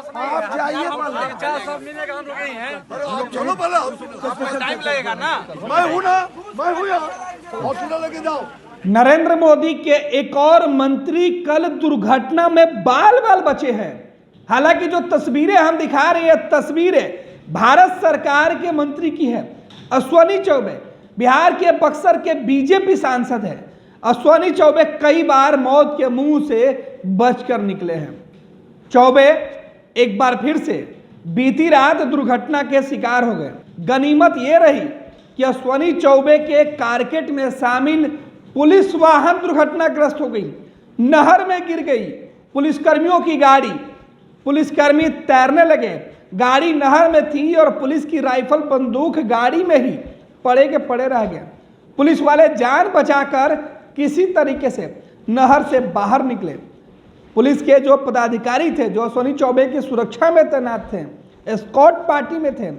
आप जाइए, चलो पहले टाइम लगेगा ना। मैं हूँ यहाँ, हॉस्पिटल लेके जाओ। नरेंद्र मोदी के एक और मंत्री कल दुर्घटना में बाल बाल बचे हैं। हालांकि जो तस्वीरें हम दिखा रहे हैं, तस्वीरें भारत सरकार के मंत्री की है। अश्विनी चौबे बिहार के बक्सर के बीजेपी सांसद है। अश्विनी चौबे कई बार मौत के मुंह से बचकर निकले हैं। चौबे एक बार फिर से बीती रात दुर्घटना के शिकार हो गए। गनीमत यह रही कि अश्विनी चौबे के कारकेट में शामिल पुलिस वाहन दुर्घटनाग्रस्त हो गई, नहर में गिर गई। पुलिसकर्मियों की गाड़ी, पुलिसकर्मी तैरने लगे, गाड़ी नहर में थी और पुलिस की राइफल बंदूक गाड़ी में ही पड़े के पड़े रह गए। पुलिस वाले जान बचाकर किसी तरीके से नहर से बाहर निकले। पुलिस के जो पदाधिकारी थे, जो अश्विनी चौबे की सुरक्षा में तैनात थे, एस्कॉर्ट पार्टी में थे,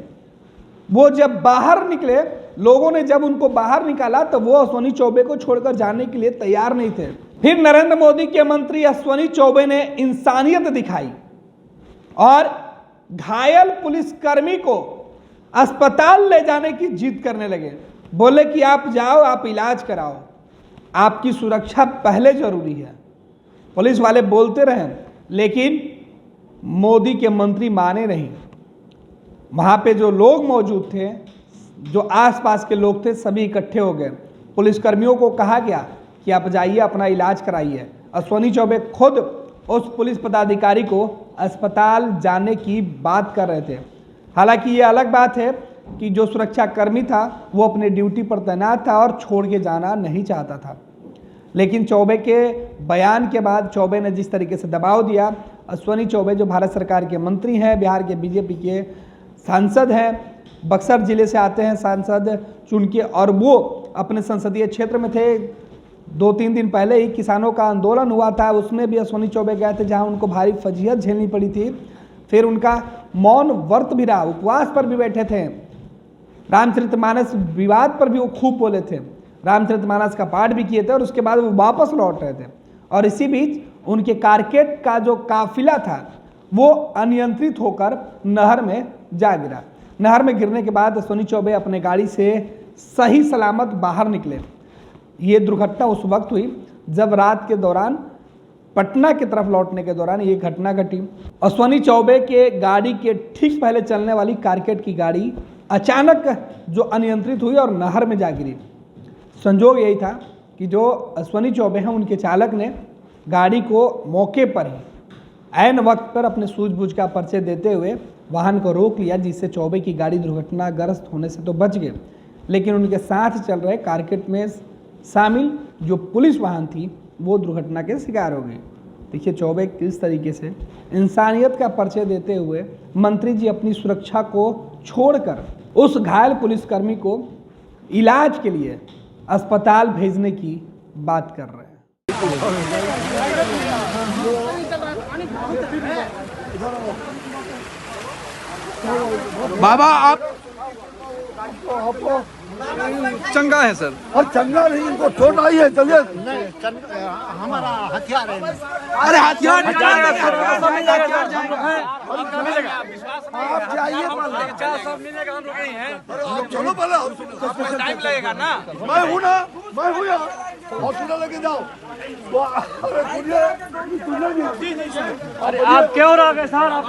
वो जब बाहर निकले, लोगों ने जब उनको बाहर निकाला तो वो अश्विनी चौबे को छोड़कर जाने के लिए तैयार नहीं थे। फिर नरेंद्र मोदी के मंत्री अश्विनी चौबे ने इंसानियत दिखाई और घायल पुलिसकर्मी को अस्पताल ले जाने की जिद करने लगे। बोले कि आप जाओ, आप इलाज कराओ, आपकी सुरक्षा पहले जरूरी है। पुलिस वाले बोलते रहे, लेकिन मोदी के मंत्री माने नहीं। वहाँ पे जो लोग मौजूद थे, जो आसपास के लोग थे, सभी इकट्ठे हो गए। पुलिसकर्मियों को कहा गया कि आप जाइए, अपना इलाज कराइए। अश्विनी चौबे खुद उस पुलिस पदाधिकारी को अस्पताल जाने की बात कर रहे थे। हालांकि ये अलग बात है कि जो सुरक्षा कर्मी था वो अपने ड्यूटी पर तैनात था और छोड़ के जाना नहीं चाहता था। लेकिन चौबे के बयान के बाद चौबे ने जिस तरीके से दबाव दिया, अश्विनी चौबे जो भारत सरकार के मंत्री हैं, बिहार के बीजेपी के सांसद हैं, बक्सर जिले से आते हैं सांसद चुन के, और वो अपने संसदीय क्षेत्र में थे। 2-3 दिन पहले ही किसानों का आंदोलन हुआ था, उसमें भी अश्विनी चौबे गए थे, जहां उनको भारी फजीहत झेलनी पड़ी थी। फिर उनका मौन व्रत भी रहा, उपवास पर भी बैठे थे। रामचरितमानस विवाद पर भी वो खूब बोले थे, रामचरितमानस का पाठ भी किए थे और उसके बाद वो वापस लौट रहे थे। और इसी बीच उनके कारकेट का जो काफिला था वो अनियंत्रित होकर नहर में जा गिरा। नहर में गिरने के बाद अश्विनी चौबे अपने गाड़ी से सही सलामत बाहर निकले। ये दुर्घटना उस वक्त हुई जब रात के दौरान पटना की तरफ लौटने के दौरान ये घटना घटी। अश्विनी चौबे के गाड़ी के ठीक पहले चलने वाली कारकेट की गाड़ी अचानक जो अनियंत्रित हुई और नहर में जा गिरी। संजोग यही था कि जो अश्विनी चौबे हैं, उनके चालक ने गाड़ी को मौके पर ही ऐन वक्त पर अपने सूझबूझ का परिचय देते हुए वाहन को रोक लिया, जिससे चौबे की गाड़ी दुर्घटनाग्रस्त होने से तो बच गए, लेकिन उनके साथ चल रहे कारकेट में शामिल जो पुलिस वाहन थी वो दुर्घटना के शिकार हो गई। देखिए चौबे किस तरीके से इंसानियत का परिचय देते हुए मंत्री जी अपनी सुरक्षा को छोड़कर उस घायल पुलिसकर्मी को इलाज के लिए अस्पताल भेजने की बात कर रहे हैं। बाबा आप चंगा है सर? और चंगा नहीं, इनको चोट आई है। चलिए, हमारा हथियार है। अरे हथियार आप जाइए, चलो पहले टाइम लगेगा ना। मैं हूँ यहाँ, हॉस्पिटल लेके जाओ। अरे आप क्यों रह गए सर? आप